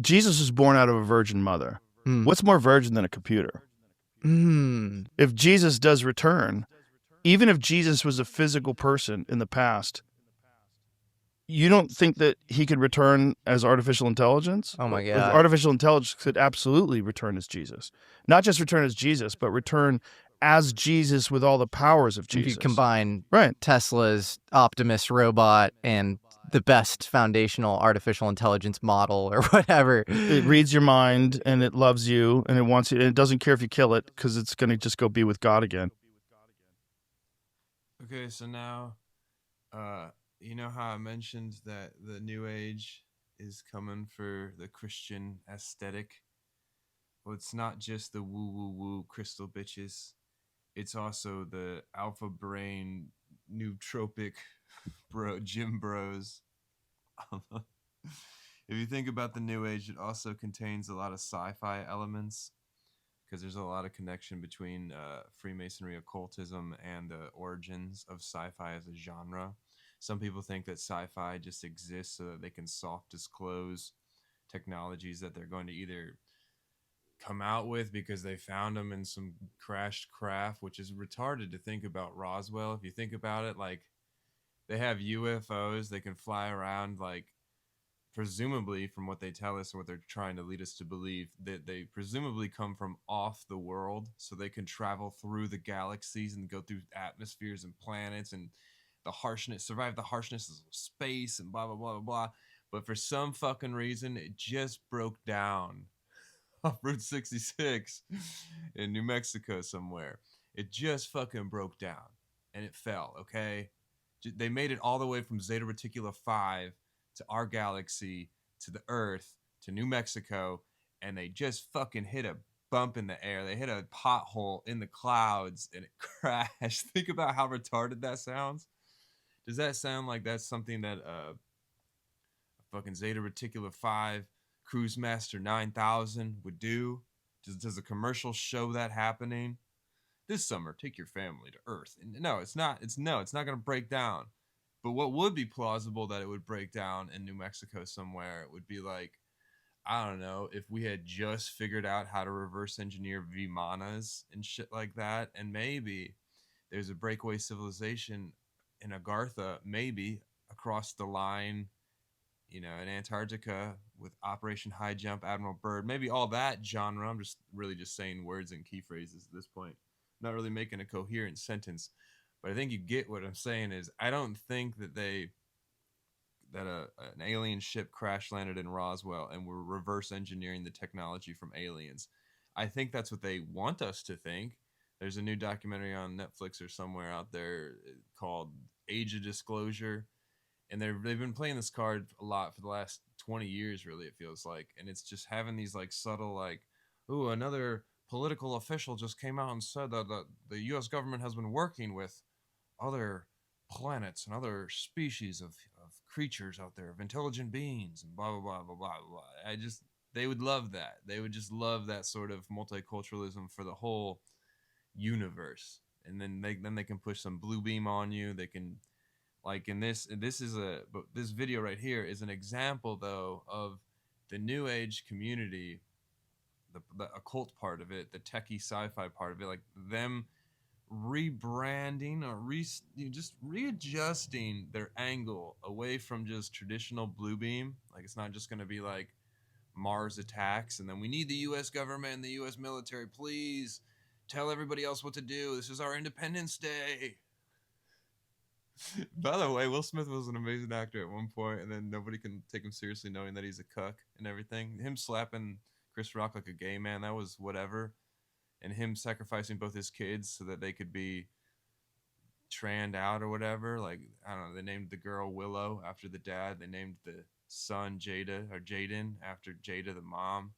Jesus was born out of a virgin mother. Mm. What's more virgin than a computer? Mm. If Jesus does return, even if Jesus was a physical person in the past, you don't think that he could return as artificial intelligence? Oh my Like, God. artificial intelligence could absolutely return as Jesus. Not just return as Jesus, but return as Jesus with all the powers of If you Jesus. combine Right. Tesla's Optimus robot and the best foundational artificial intelligence model or whatever. It reads your mind and it loves you and it wants you and it doesn't care if you kill it because it's going to just go be with God again. Okay, so now, uh, you know how I mentioned that the New Age is coming for the Christian aesthetic? Well, it's not just the woo woo woo crystal bitches. It's also the alpha brain nootropic gym bros. If you think about the New Age, it also contains a lot of sci-fi elements because there's a lot of connection between Freemasonry, occultism, and the origins of sci-fi as a genre. Some people think that sci-fi just exists so that they can soft disclose technologies that they're going to either come out with because they found them in some crashed craft, which is retarded to think about Roswell. If you think about it, like they have UFOs, they can fly around, like presumably from what they tell us or what they're trying to lead us to believe that they presumably come from off the world so they can travel through the galaxies and go through atmospheres and planets and the harshness survive the harshness of space and blah blah blah blah blah. But for some fucking reason it just broke down off Route 66 in New Mexico somewhere. It just fucking broke down and it fell, okay? They made it all the way from Zeta Reticula 5 to our galaxy to the Earth to New Mexico, and they just fucking hit a bump in the air. They hit a pothole in the clouds and it crashed. Think about how retarded that sounds. Does that sound like that's something that fucking Zeta Reticula 5 Cruise Master 9000 would do? Does a commercial show that happening? This summer, take your family to Earth. And no, it's not. It's not going to break down. But what would be plausible that it would break down in New Mexico somewhere? It would be like, I don't know, if we had just figured out how to reverse engineer Vimanas and shit like that, and maybe there's a breakaway civilization in Agartha, maybe across the line, you know, in Antarctica with Operation High Jump, Admiral Byrd, maybe all that genre. I'm just really just saying words and key phrases at this point, not really making a coherent sentence. But I think you get what I'm saying is I don't think that an alien ship crash landed in Roswell and we're reverse engineering the technology from aliens. I think that's what they want us to think. There's a new documentary on Netflix or somewhere out there called Age of Disclosure, and they've been playing this card a lot for the last 20 years, really, it feels like, and it's just having these like subtle like, ooh, another political official just came out and said that the U.S. government has been working with other planets and other species of creatures out there, of intelligent beings, and blah blah blah blah blah blah. They would love that. They would just love that sort of multiculturalism for the whole universe. And then they can push some blue beam on you. They can, like, in this video right here is an example though of the new age community, the occult part of it, the techie sci-fi part of it, like them rebranding or just readjusting their angle away from just traditional blue beam. Like, it's not just going to be like Mars attacks and then we need the US government and the US military, please tell everybody else what to do, this is our Independence Day. By the way, Will Smith was an amazing actor at one point, and then nobody can take him seriously knowing that he's a cuck and everything. Him slapping Chris Rock like a gay man, that was whatever. And him sacrificing both his kids so that they could be tranned out or whatever. Like, I don't know, they named the girl Willow after the dad. They named the son Jada or Jaden after Jada, the mom.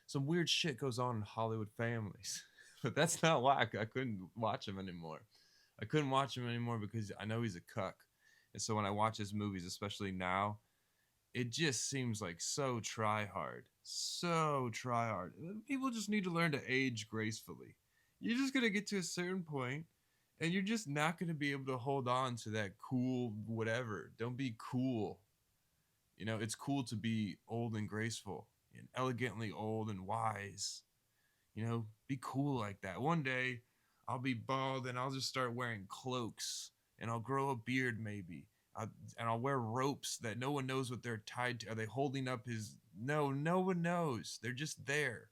Some weird shit goes on in Hollywood families. But that's not why I couldn't watch him anymore. I couldn't watch him anymore because I know he's a cuck. And so when I watch his movies, especially now, it just seems like so try hard. So try hard. People just need to learn to age gracefully. You're just going to get to a certain point and you're just not going to be able to hold on to that cool whatever. Don't be cool. You know, it's cool to be old and graceful and elegantly old and wise. You know, be cool like that. One day I'll be bald and I'll just start wearing cloaks and I'll grow a beard maybe. I, and I'll wear ropes that no one knows what they're tied to. Are they holding up his? No, no one knows. They're just there.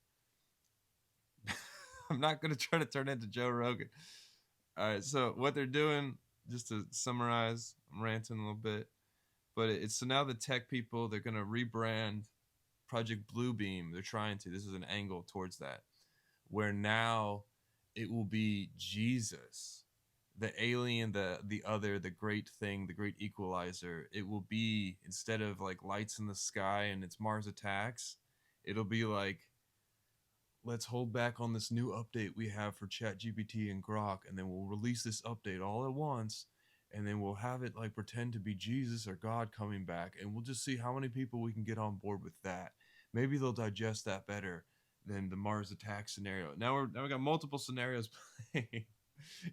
I'm not going to try to turn into Joe Rogan. All right, so what they're doing, just to summarize, I'm ranting a little bit, but it's so now the tech people, they're going to rebrand Project Bluebeam. They're trying to. This is an angle towards that, where now it will be Jesus, the alien, the other, the great thing, the great equalizer. It will be, instead of like lights in the sky and it's Mars attacks, it'll be like, let's hold back on this new update we have for ChatGPT and Grok, and then we'll release this update all at once, and then we'll have it like pretend to be Jesus or God coming back, and we'll just see how many people we can get on board with that. Maybe they'll digest that better than the Mars attack scenario. Now we got multiple scenarios playing.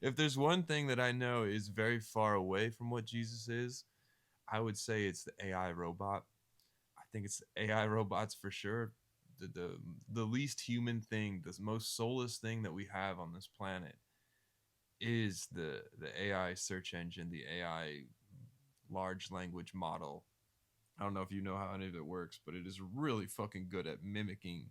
If there's one thing that I know is very far away from what Jesus is, I would say it's the AI robot. I think it's AI robots for sure. The least human thing, the most soulless thing that we have on this planet is the AI search engine, the AI large language model. I don't know if you know how any of it works, but it is really fucking good at mimicking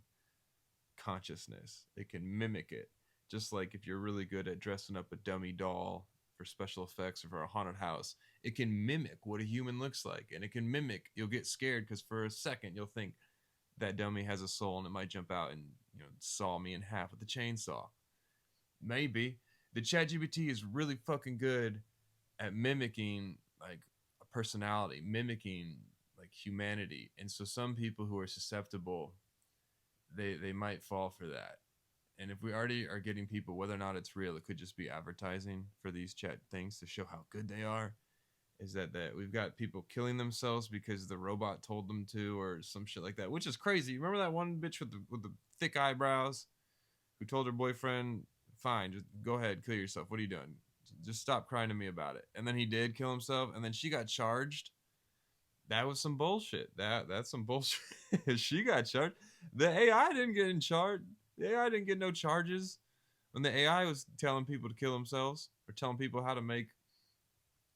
consciousness. It can mimic it. Just like if you're really good at dressing up a dummy doll for special effects or for a haunted house, it can mimic what a human looks like. And it can mimic, you'll get scared because for a second you'll think that dummy has a soul and it might jump out and, you know, saw me in half with the chainsaw. Maybe. The ChatGPT is really fucking good at mimicking like a personality, mimicking like humanity. And so some people who are susceptible, they might fall for that. And if we already are getting people, whether or not it's real, it could just be advertising for these chat things to show how good they are. Is that we've got people killing themselves because the robot told them to, or some shit like that, which is crazy. Remember that one bitch with the thick eyebrows who told her boyfriend, "Fine, just go ahead, kill yourself. What are you doing? Just stop crying to me about it." And then he did kill himself, and then she got charged. That was some bullshit. That's some bullshit. She got charged. The AI didn't get in charge. The AI didn't get no charges when the AI was telling people to kill themselves or telling people how to make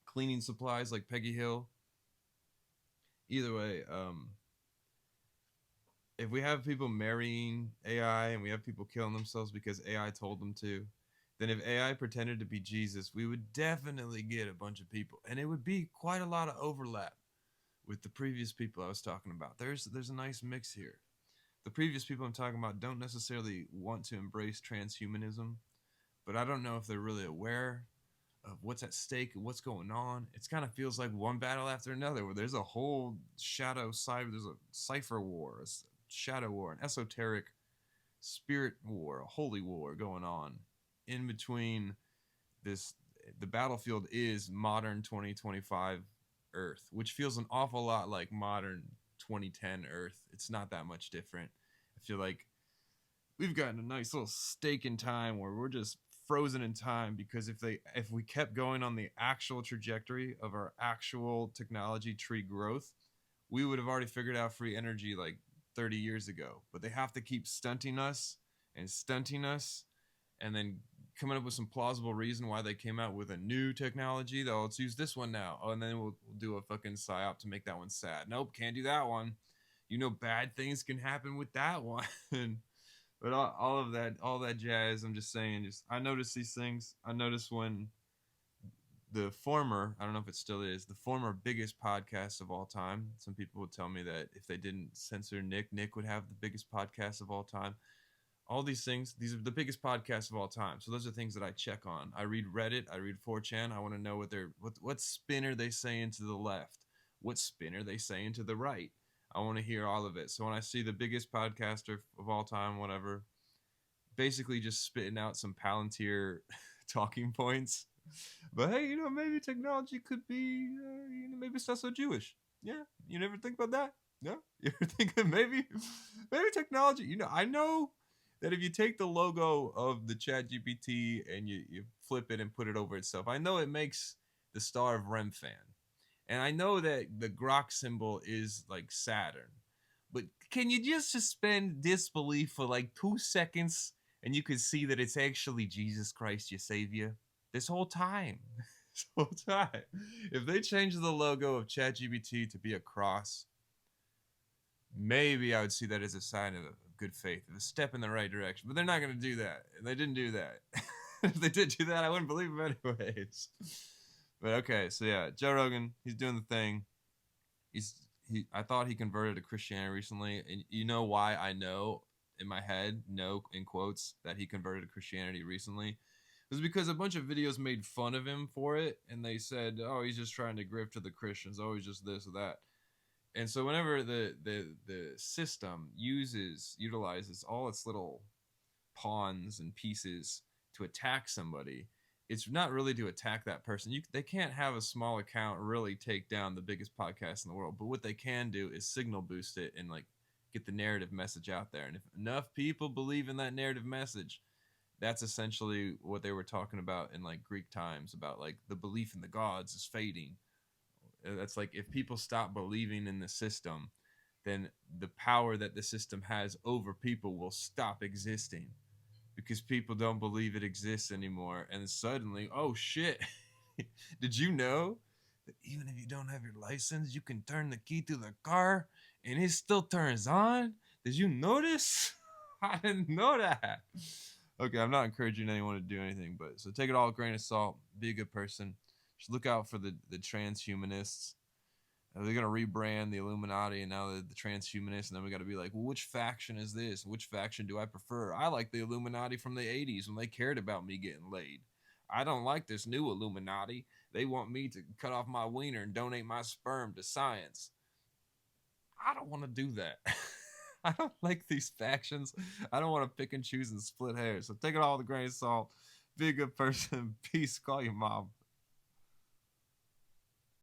cleaning supplies like Peggy Hill. Either way, if we have people marrying AI and we have people killing themselves because AI told them to, then if AI pretended to be Jesus, we would definitely get a bunch of people, and it would be quite a lot of overlap with the previous people I was talking about. There's a nice mix here. The previous people I'm talking about don't necessarily want to embrace transhumanism, but I don't know if they're really aware of what's at stake and what's going on. It kind of feels like one battle after another, where there's a whole there's a cipher war, a shadow war, an esoteric spirit war, a holy war going on in between this. The battlefield is modern 2025 Earth, which feels an awful lot like modern 2010 Earth. It's not that much different. I feel like we've gotten a nice little stake in time where we're just frozen in time, because if we kept going on the actual trajectory of our actual technology tree growth, we would have already figured out free energy like 30 years ago. But they have to keep stunting us and stunting us, and then coming up with some plausible reason why they came out with a new technology. Oh, let's use this one now. Oh, and then we'll do a fucking psyop to make that one sad. Nope, can't do that one. You know, bad things can happen with that one. But all of that, all that jazz, I'm just saying, I notice these things. I notice when the former, I don't know if it still is, the former biggest podcast of all time. Some people would tell me that if they didn't censor Nick would have the biggest podcast of all time. All these things, these are the biggest podcasts of all time. So those are things that I check on. I read Reddit, I read 4chan. I want to know what spin are they saying to the left? What spin are they saying to the right? I want to hear all of it. So when I see the biggest podcaster of all time, whatever, basically just spitting out some Palantir talking points. But hey, maybe technology could be, maybe it's not so Jewish. Yeah, you never think about that? No? You ever think that maybe technology, I know that if you take the logo of the ChatGPT and you flip it and put it over itself, I know it makes the Star of Rem fan. And I know that the grok symbol is like Saturn, but can you just suspend disbelief for like 2 seconds and you could see that it's actually Jesus Christ, your savior? This whole time. This whole time. If they change the logo of ChatGPT to be a cross, maybe I would see that as a sign of good faith, of a step in the right direction. But they're not going to do that. They didn't do that. If they did do that, I wouldn't believe them anyways. But okay, so yeah, Joe Rogan, he's doing the thing. I thought he converted to Christianity recently, and you know why I know in my head, no in quotes, that he converted to Christianity recently? It was because a bunch of videos made fun of him for it, and they said, "Oh, he's just trying to grift to the Christians. Oh, he's just this or that." And so whenever the system utilizes all its little pawns and pieces to attack somebody, it's not really to attack that person. They can't have a small account really take down the biggest podcast in the world, but what they can do is signal boost it and like get the narrative message out there. And if enough people believe in that narrative message, that's essentially what they were talking about in like Greek times, about like the belief in the gods is fading. That's like if people stop believing in the system, then the power that the system has over people will stop existing, because people don't believe it exists anymore. And suddenly, oh shit, did you know that even if you don't have your license, you can turn the key to the car and it still turns on? Did you notice? I didn't know that. Okay, I'm not encouraging anyone to do anything, but so take it all with a grain of salt. Be a good person. Just look out for the transhumanists. They're gonna rebrand the Illuminati and now the transhumanists, and then we got to be like, well, which faction is this? Which faction do I prefer? I like the Illuminati from the '80s when they cared about me getting laid. I don't like this new Illuminati. They want me to cut off my wiener and donate my sperm to science. I don't want to do that. I don't like these factions. I don't want to pick and choose and split hairs. So take it all with a grain of salt. Be a good person. Peace. Call your mom.